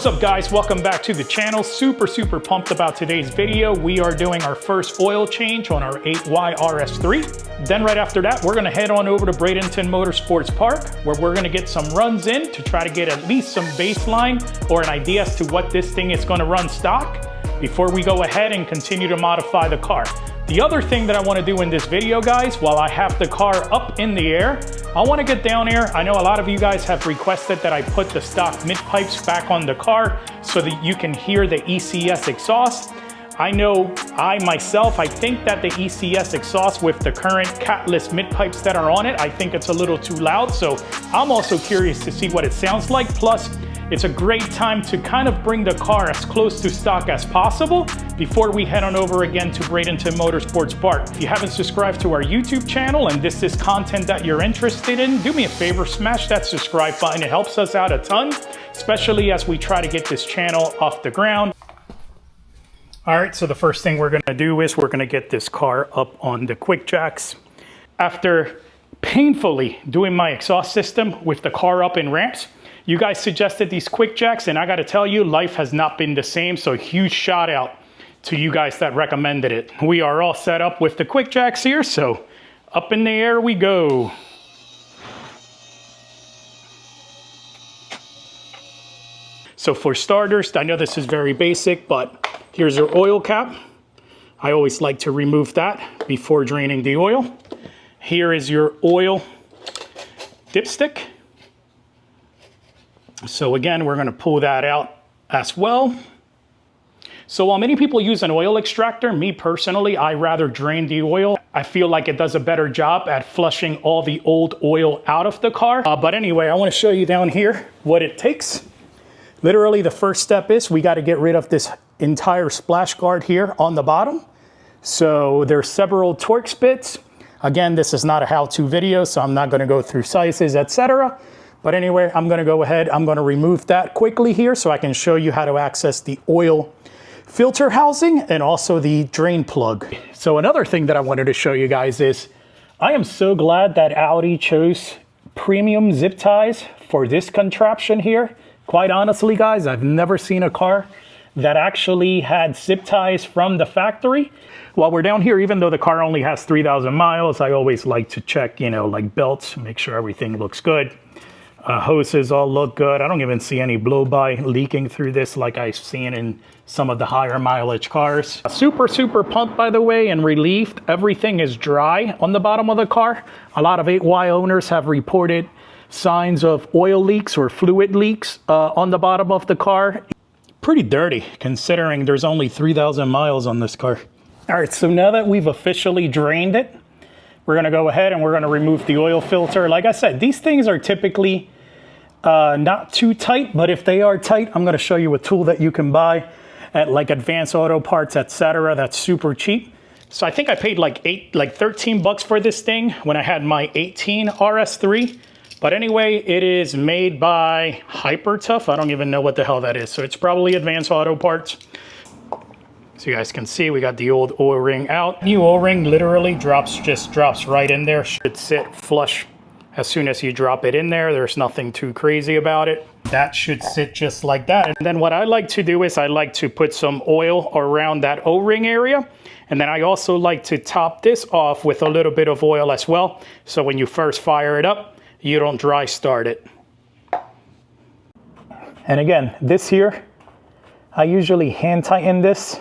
What's up guys, welcome back to the channel. Super pumped about today's video. We are doing our first oil change on our 8Y RS3. Then right after that, we're gonna head on over to Bradenton Motorsports Park, where we're gonna get some runs in to try to get at least some baseline or an idea as to what this thing is gonna run stock before we go ahead and continue to modify the car. The other thing that I want to do in this video, guys, while I have the car up in the air, I want to get down here. I know a lot of you guys have requested that I put the stock mid pipes back on the car so that you can hear the ECS exhaust. I know I think that the ECS exhaust with the current catless mid pipes that are on it, I think it's a little too loud. So I'm also curious to see what it sounds like. Plus, it's a great time to kind of bring the car as close to stock as possible before we head on over again to Bradenton Motorsports Park. If you haven't subscribed to our YouTube channel and this is content that you're interested in, do me a favor, smash that subscribe button. It helps us out a ton, especially as we try to get this channel off the ground. All right, so the first thing we're gonna do is we're gonna get this car up on the quick jacks. After painfully doing my exhaust system with the car up in ramps, you guys suggested these quick jacks, and I gotta tell you, life has not been the same, so huge shout out to you guys that recommended it. We are all set up with the quick jacks here, so up in the air we go. So for starters, I know this is very basic, but here's your oil cap. I always like to remove that before draining the oil. Here is your oil dipstick. So again, we're gonna pull that out as well. So while many people use an oil extractor, me personally, I rather drain the oil. I feel like it does a better job at flushing all the old oil out of the car. But anyway, I wanna show you down here what it takes. Literally, the first step is we gotta get rid of this entire splash guard here on the bottom. So there's several Torx bits. Again, this is not a how-to video, so I'm not gonna go through sizes, etc. But anyway, I'm gonna go ahead, I'm gonna remove that quickly here so I can show you how to access the oil filter housing and also the drain plug. So another thing that I wanted to show you guys is, I am so glad that Audi chose premium zip ties for this contraption here. Quite honestly, guys, I've never seen a car that actually had zip ties from the factory. While we're down here, even though the car only has 3,000 miles, I always like to check, like belts, make sure everything looks good. Hoses all look good. I don't even see any blow-by leaking through this like I've seen in some of the higher mileage cars. Super pumped, by the way, and relieved. Everything is dry on the bottom of the car. A lot of 8Y owners have reported signs of oil leaks or fluid leaks on the bottom of the car. Pretty dirty, considering there's only 3,000 miles on this car. All right, so now that we've officially drained it, we're gonna go ahead and we're gonna remove the oil filter. Like I said, these things are typically not too tight, but if they are tight, I'm gonna show you a tool that you can buy at like Advanced Auto Parts, etc. That's super cheap. So I think I paid like 13 bucks for this thing when I had my 18 RS3. But anyway, it is made by Hyper-Tough. I don't even know what the hell that is. So it's probably Advanced Auto Parts. So you guys can see we got the old O-ring out. New O-ring literally just drops right in there. Should sit flush as soon as you drop it in there. There's nothing too crazy about it. That should sit just like that. And then what I like to do is I like to put some oil around that O-ring area. And then I also like to top this off with a little bit of oil as well. So when you first fire it up, you don't dry start it. And again, this here, I usually hand tighten this.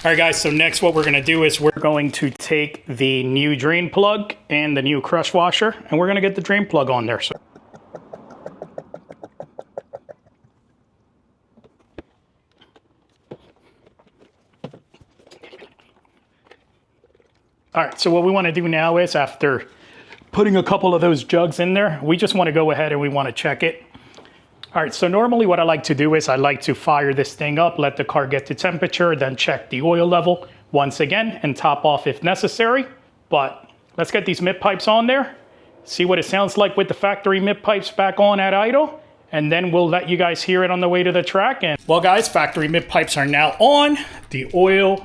All right guys, so next what we're gonna do is we're going to take the new drain plug and the new crush washer, and we're gonna get the drain plug on there. So. All right, so what we wanna do now is, after putting a couple of those jugs in there, we just wanna go ahead and we wanna check it. All right, so normally what I like to do is I like to fire this thing up, let the car get to temperature, then check the oil level once again and top off if necessary. But let's get these mid pipes on there, see what it sounds like with the factory mid pipes back on at idle, and then we'll let you guys hear it on the way to the track. And well guys, factory mid pipes are now on. The oil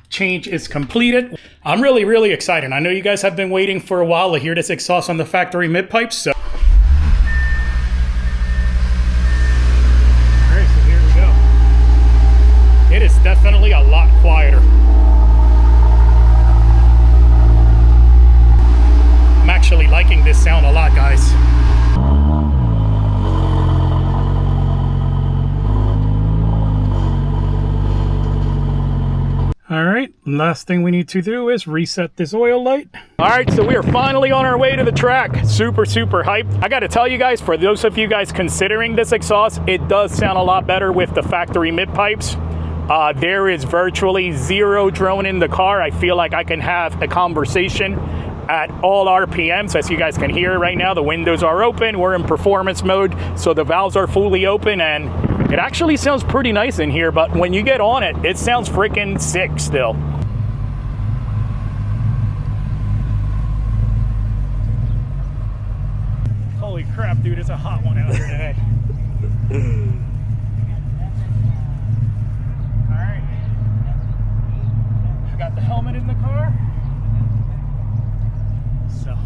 change is completed. I'm really excited. I know you guys have been waiting for a while to hear this exhaust on the factory mid pipes. So. All right, so here definitely a lot quieter. I'm actually liking this sound a lot, guys. All right, last thing we need to do is reset this oil light. All right, so we are finally on our way to the track. Super hyped. I gotta tell you guys, for those of you guys considering this exhaust, it does sound a lot better with the factory mid pipes. There is virtually zero drone in the car. I feel like I can have a conversation at all RPMs. As you guys can hear right now, the windows are open. We're in performance mode, so the valves are fully open, and it actually sounds pretty nice in here, but when you get on it, it sounds freaking sick still. Holy crap, dude, it's a hot one out here today. All right. I got the helmet in the car. So,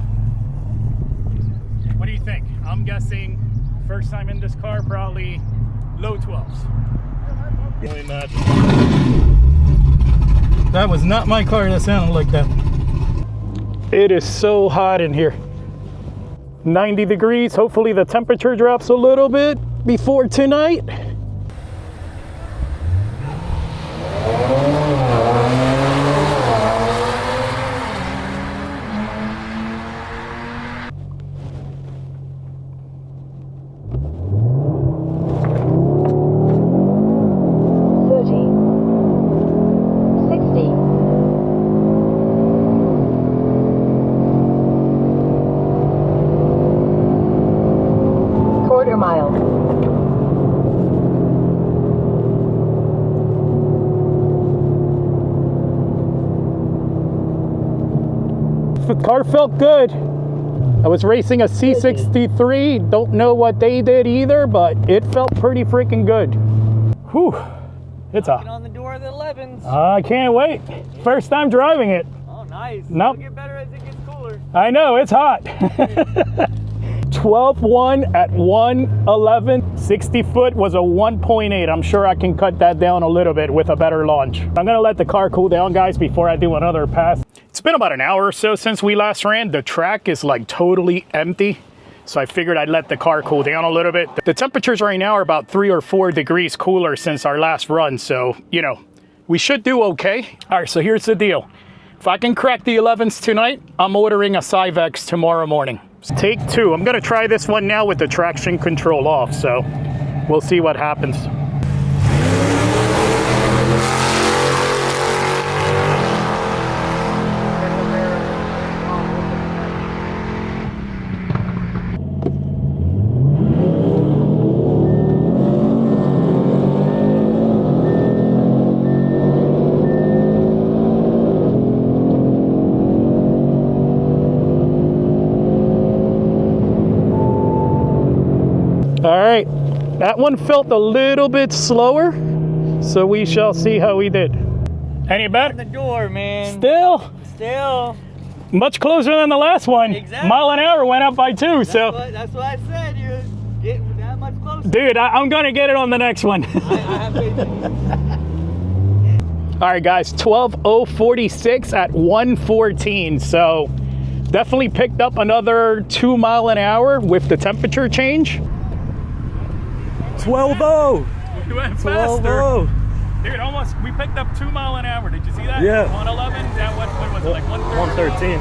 what do you think? I'm guessing first time in this car, probably low 12s. Really mad. That was not my car that sounded like that. It is so hot in here. 90 degrees. Hopefully the temperature drops a little bit before tonight. The car felt good. I was racing a C63. Don't know what they did either, but it felt pretty freaking good. Whew. It's hot. On the door of the 11s. I can't wait. First time driving it. Oh, nice. Nope. It'll get better as it gets cooler. I know, it's hot. 12.1 at 111. 60 foot was a 1.8. I'm sure I can cut that down a little bit with a better launch. I'm gonna let the car cool down, guys, before I do another pass. It's been about an hour or so since we last ran. The track is like totally empty, so I figured I'd let the car cool down a little bit. The temperatures right now are about 3 or 4 degrees cooler since our last run, so, you know, we should do okay. All right, so here's the deal. If I can crack the 11s tonight, I'm ordering a Cyvex tomorrow morning. Take 2. I'm gonna try this one now with the traction control off, so we'll see what happens. All right, that one felt a little bit slower, so we shall see how we did. Any better? On the door, man. Still much closer than the last one. Exactly. Mile an hour went up by 2, so That's what I said. You get that much closer. dude, I'm gonna get it on the next one. I have faith in you. All right, guys, 12:046 at 114. So definitely picked up another 2 mile an hour with the temperature change. 12-0. We went 12-0. Dude, almost, we picked up 2 mile an hour. Did you see that? Yeah. 111, that what was it, like 113? 113.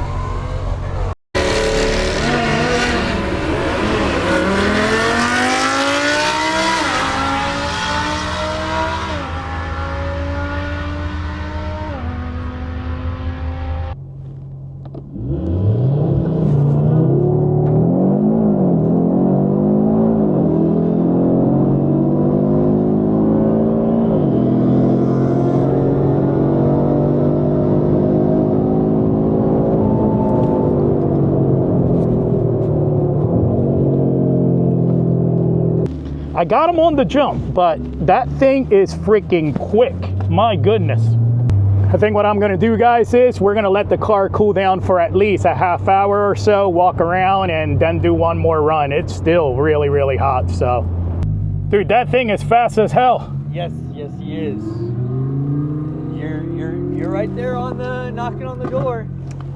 I got him on the jump, but that thing is freaking quick. My goodness. I think what I'm gonna do, guys, is we're gonna let the car cool down for at least a half hour or so, walk around, and then do one more run. It's still really, really hot, so. Dude, that thing is fast as hell. Yes, he is. right there on the knocking on the door.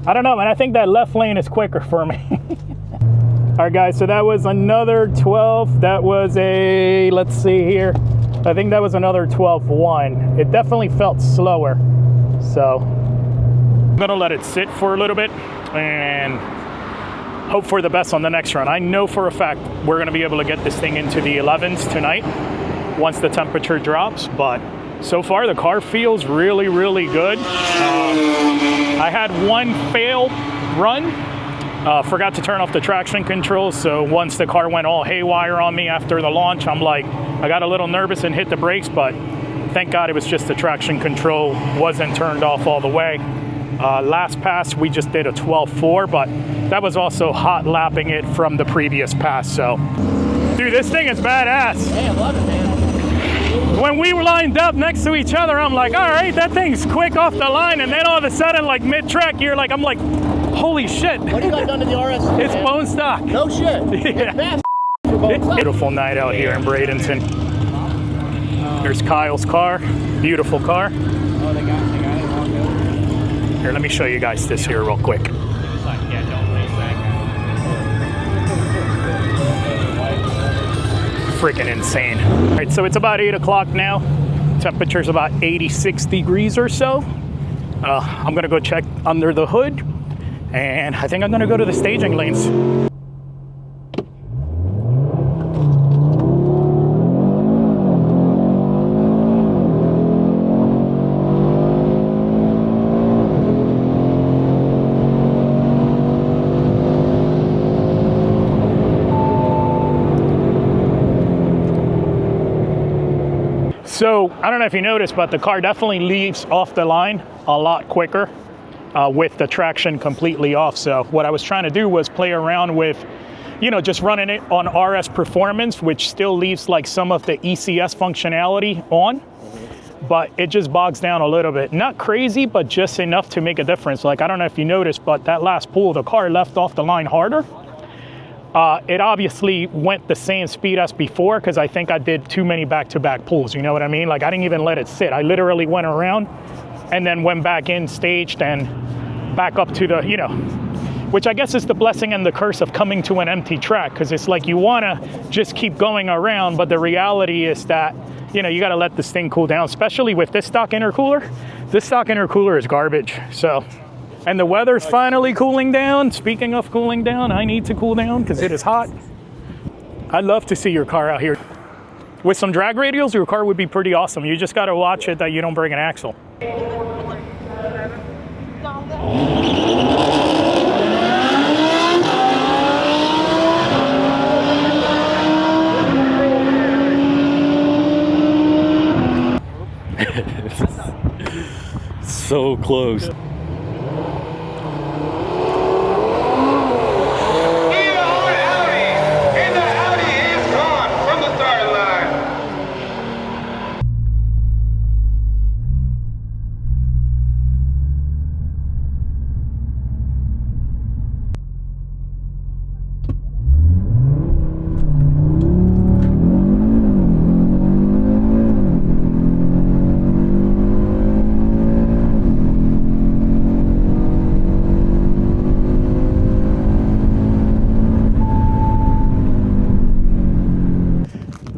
I don't know, man. I think that left lane is quicker for me. All right, guys, so that was another 12. That was a, let's see here. I think that was another 12.1. It definitely felt slower. So I'm gonna let it sit for a little bit and hope for the best on the next run. I know for a fact we're gonna be able to get this thing into the 11s tonight once the temperature drops, but so far the car feels really, really good. I had one failed run. Forgot to turn off the traction control, so once the car went all haywire on me after the launch, I'm like, I got a little nervous and hit the brakes, but thank God it was just the traction control wasn't turned off all the way. Last pass, we just did a 12.4, but that was also hot lapping it from the previous pass, so. Dude, this thing is badass. Hey, I love it, man. When we were lined up next to each other, I'm like, all right, that thing's quick off the line, and then all of a sudden, like mid-track, you're like, I'm like, holy shit. What do you got done to the RS3? It's bone stock. No shit. Yeah. Fast for bone stock. Beautiful night out here in Bradenton. There's Kyle's car. Beautiful car. Oh, they got it long ago. Here, let me show you guys this here real quick. Freaking insane. All right, so it's about 8 o'clock now. Temperature's about 86 degrees or so. I'm gonna go check under the hood, and I think I'm gonna go to the staging lanes. So I don't know if you noticed, but the car definitely leaves off the line a lot quicker with the traction completely off. So what I was trying to do was play around with, you know, just running it on RS Performance, which still leaves like some of the ECS functionality on, but it just bogs down a little bit. Not crazy, but just enough to make a difference. Like, I don't know if you noticed, but that last pull, the car left off the line harder. It obviously went the same speed as before because I think I did too many back-to-back pulls, you know what I mean? Like, I didn't even let it sit. I literally went around and then went back in, staged, and back up to the, you know, which I guess is the blessing and the curse of coming to an empty track, because it's like you want to just keep going around, but the reality is that, you know, you got to let this thing cool down, especially with this stock intercooler. This stock intercooler is garbage, so. And the weather's finally cooling down. Speaking of cooling down, I need to cool down because it is hot. I'd love to see your car out here. With some drag radials, your car would be pretty awesome. You just got to watch it that you don't break an axle. So close.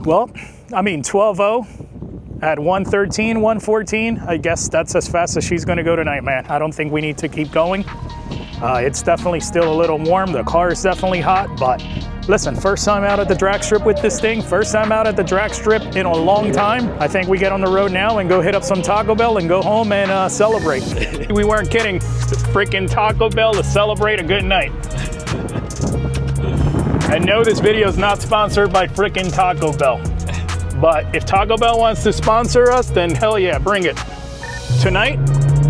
Well, I mean, 12.0 at 113, 114, I guess that's as fast as she's gonna go tonight, man. I don't think we need to keep going. It's definitely still a little warm. The car is definitely hot, but listen, first time out at the drag strip with this thing, first time out at the drag strip in a long time. I think we get on the road now and go hit up some Taco Bell and go home and celebrate. We weren't kidding. Freaking Taco Bell to celebrate a good night. I know this video is not sponsored by freaking Taco Bell, but if Taco Bell wants to sponsor us, then hell yeah, bring it. Tonight,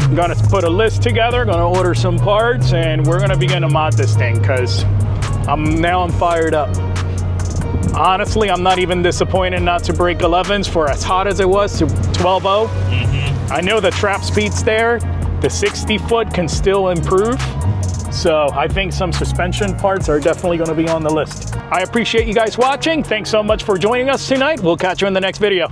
I'm gonna put a list together, gonna order some parts, and we're gonna begin to mod this thing because I'm fired up. Honestly, I'm not even disappointed not to break 11s for as hot as it was to 12.0. I know the trap speed's there. The 60 foot can still improve. So I think some suspension parts are definitely going to be on the list. I appreciate you guys watching. Thanks so much for joining us tonight. We'll catch you in the next video.